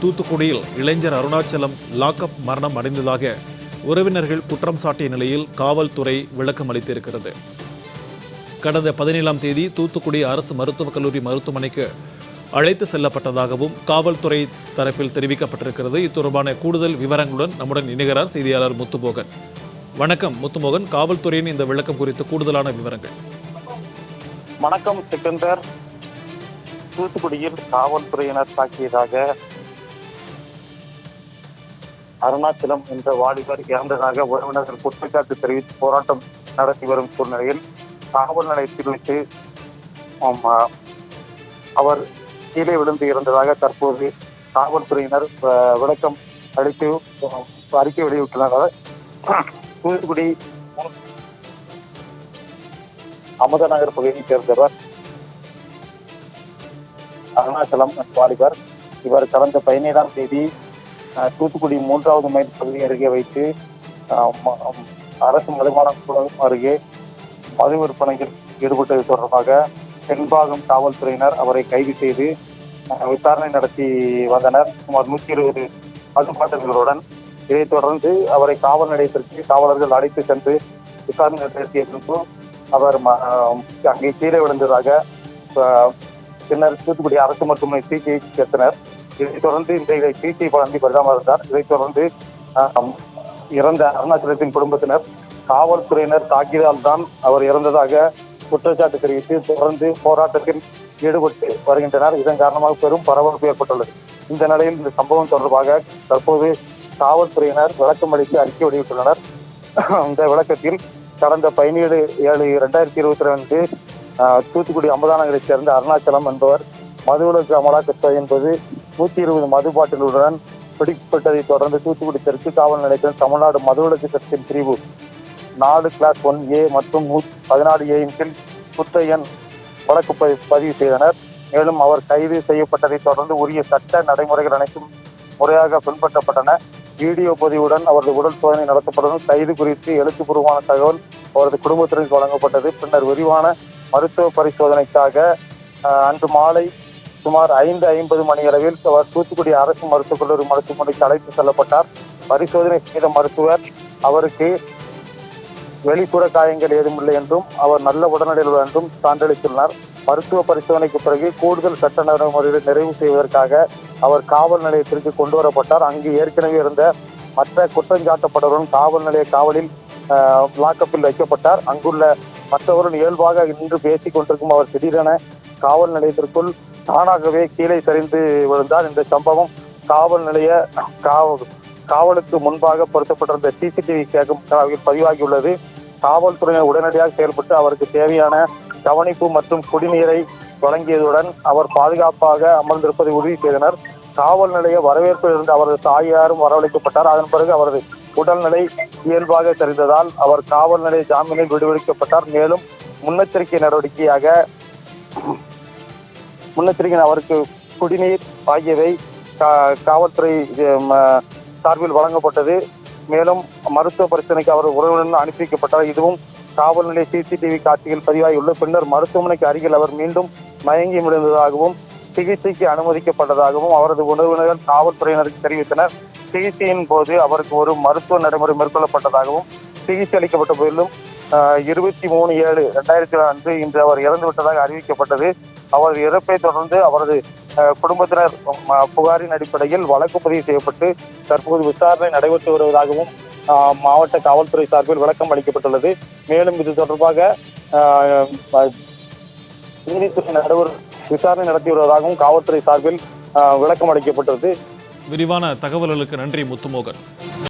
தூத்துக்குடியில் இளைஞர் அருணாச்சலம் லாக்அப் மரணம் அடைந்ததாக உறவினர்கள் குற்றம் சாட்டிய நிலையில் காவல்துறை விளக்கம் அளித்திருக்கிறது. கடந்த 17ஆம் தேதி தூத்துக்குடி அரசு மருத்துவக் கல்லூரி மருத்துவமனைக்கு அழைத்து செல்லப்பட்டதாகவும் காவல்துறை தரப்பில் தெரிவிக்கப்பட்டிருக்கிறது. இது தொடர்பான கூடுதல் விவரங்களுடன் நம்முடன் இணைகிறார் செய்தியாளர் முத்துமோகன். வணக்கம் முத்துமோகன், காவல்துறையின் இந்த விளக்கம் குறித்து கூடுதலான விவரங்கள். வணக்கம் சிக்கந்தர். தூத்துக்குடியில் காவல்துறையினர் தாக்கியதாக அருணாச்சலம் என்ற வாலிபர் இறந்ததாக உறவினர்கள் குற்றச்சாட்டு தெரிவித்து போராட்டம் நடத்தி வரும் சூழ்நிலையில் காவல் நிலையத்தில் வைத்து அவர் கீழே விழுந்து இறந்ததாக தற்போது காவல்துறையினர் விளக்கம் அளித்து அறிக்கை வெளியிட்டுள்ளனர். தூத்துக்குடி அமுதநகர் பகுதியைச் சேர்ந்தவர் அருணாச்சலம் வாலிபர். இவர் கடந்த 17ஆம் தேதி தூத்துக்குடி 3வது மைல் பகுதி அருகே வைத்து அரசு மதுபான குளம் அருகே மது விற்பனையில் ஈடுபட்டது தொடர்பாக தென்பாகம் காவல்துறையினர் அவரை கைது செய்து விசாரணை நடத்தி வந்தனர். சுமார் 120 மதுபாட்டில்களுடன். இதைத் தொடர்ந்து அவரை காவல் நிலையத்திற்கு காவலர்கள் அழைத்து சென்று விசாரணை நடத்திய பின்பு அவர் அங்கே கீழே விழுந்ததாக பின்னர் தூத்துக்குடி அரசு மருத்துவமனை சிகிச்சை சேர்த்தனர். இதைத் தொடர்ந்து இந்த சிகிச்சை வழங்கி பரிதாபம் இருந்தார். இதைத் தொடர்ந்து இறந்த அருணாச்சலத்தின் குடும்பத்தினர் காவல்துறையினர் தாக்கியதால் தான் அவர் இறந்ததாக குற்றச்சாட்டு தெரிவித்து தொடர்ந்து போராட்டத்தில் ஈடுபட்டு வருகின்றனர். இதன் காரணமாக பெரும் பரபரப்பு ஏற்பட்டுள்ளது. இந்த நிலையில் இந்த சம்பவம் தொடர்பாக தற்போது காவல்துறையினர் விளக்கம் அளித்து அறிக்கை வெளியிட்டுள்ளனர். இந்த விளக்கத்தில் கடந்த 17/7/2022 தூத்துக்குடி அமுதநகரைச் சேர்ந்த அருணாச்சலம் என்பவர் மதுவிலக்கு அமலாக்கத்துறை என்பது 120 மது பாட்டில்களுடன் பிடிக்கப்பட்டதை தொடர்ந்து தூத்துக்குடி தெற்கு காவல் நிலையத்தில் தமிழ்நாடு மதுவிலக்கு சட்டத்தின் பிரிவு 4/1A மற்றும் 14A கீழ் குற்ற எண் வழக்கு பதிவு செய்தனர். மேலும் அவர் கைது செய்யப்பட்டதை தொடர்ந்து உரிய சட்ட நடைமுறைகள் அனைத்தும் முறையாக பின்பற்றப்பட்டன. வீடியோ பதிவுடன் அவரது உடல் சோதனை நடத்தப்பட்டதும் கைது குறித்து எழுத்துப்பூர்வமான தகவல் அவரது குடும்பத்தினருக்கு வழங்கப்பட்டது. பின்னர் விரிவான மருத்துவ பரிசோதனைக்காக அன்று மாலை சுமார் 5:50 மணியளவில் அவர் தூத்துக்குடி அரசு மருத்துவக் கல்லூரி மருத்துவமனைக்கு அழைத்து செல்லப்பட்டார். பரிசோதனை செய்த மருத்துவர் அவருக்கு வெளிப்புற காயங்கள் ஏதுமில்லை என்றும் அவர் நல்ல உடல்நிலையில் என்றும் சான்றளித்துள்ளார். மருத்துவ பரிசோதனைக்கு பிறகு கூடுதல் சட்ட நடைமுறைகளை நிறைவு செய்வதற்காக அவர் காவல் நிலையத்திற்கு கொண்டு வரப்பட்டார். அங்கு ஏற்கனவே இருந்த மற்ற குற்றஞ்சாட்டப்பட்டவரும் காவல் நிலைய காவலில் லாக்கப்பில் வைக்கப்பட்டார். அங்குள்ள மற்றவர்கள் இயல்பாக நின்று பேசிக் கொண்டிருக்கும் அவர் திடீரென காவல் நிலையத்திற்குள் தானாகவே கீழே சரிந்து விழுந்தார். இந்த சம்பவம் காவல் நிலைய காவலுக்கு முன்பாக பொருத்தப்பட்டிருந்த சிசிடிவி கேமராவில் பதிவாகியுள்ளது. காவல்துறையினர் உடனடியாக செயல்பட்டு அவருக்கு தேவையான கவனிப்பு மற்றும் குடிநீரை வழங்கியதுடன் அவர் பாதுகாப்பாக அமர்ந்திருப்பதை உறுதி செய்தனர். காவல் நிலைய வரவேற்பில் இருந்து அவரது தாயாரும் வரவழைக்கப்பட்டார். அதன் பிறகு அவரது உடல்நிலை இயல்பாக தெரிந்ததால் அவர் காவல் நிலைய ஜாமீனில் விடுவிக்கப்பட்டார். மேலும் முன்னெச்சரிக்கை அவருக்கு குடிநீர் ஆகியவை காவல்துறை சார்பில் வழங்கப்பட்டது. மேலும் மருத்துவ பரிசோதனைக்கு அவர் உறவினருடன் அனுப்பி வைக்கப்பட்டார். இதுவும் காவல் நிலைய சிசிடிவி காட்சியில் பதிவாகியுள்ள பின்னர் மருத்துவமனைக்கு அருகில் அவர் மீண்டும் மயங்கி விழுந்ததாகவும் சிகிச்சைக்கு அனுமதிக்கப்பட்டதாகவும் அவரது உறவினர்கள் காவல்துறையினருக்கு தெரிவித்தனர். சிகிச்சையின் போது அவருக்கு ஒரு மருத்துவ நடைமுறை மேற்கொள்ளப்பட்டதாகவும் சிகிச்சை அளிக்கப்பட்ட போதிலும் 23/7/2004 அன்று இன்று அவர் இறந்துவிட்டதாக அறிவிக்கப்பட்டது. அவரது இறப்பை தொடர்ந்து அவரது குடும்பத்தினர் புகாரின் அடிப்படையில் வழக்கு பதிவு செய்யப்பட்டு தற்போது விசாரணை நடைபெற்று வருவதாகவும் மாவட்ட காவல்துறை சார்பில் விளக்கம் அளிக்கப்பட்டுள்ளது. மேலும் இது தொடர்பாக நீதித்துறை நடுவர் விசாரணை நடத்தி வருவதாகவும் காவல்துறை சார்பில் விளக்கம் அளிக்கப்பட்டது. விரிவான தகவல்களுக்கு நன்றி முத்துமோகன்.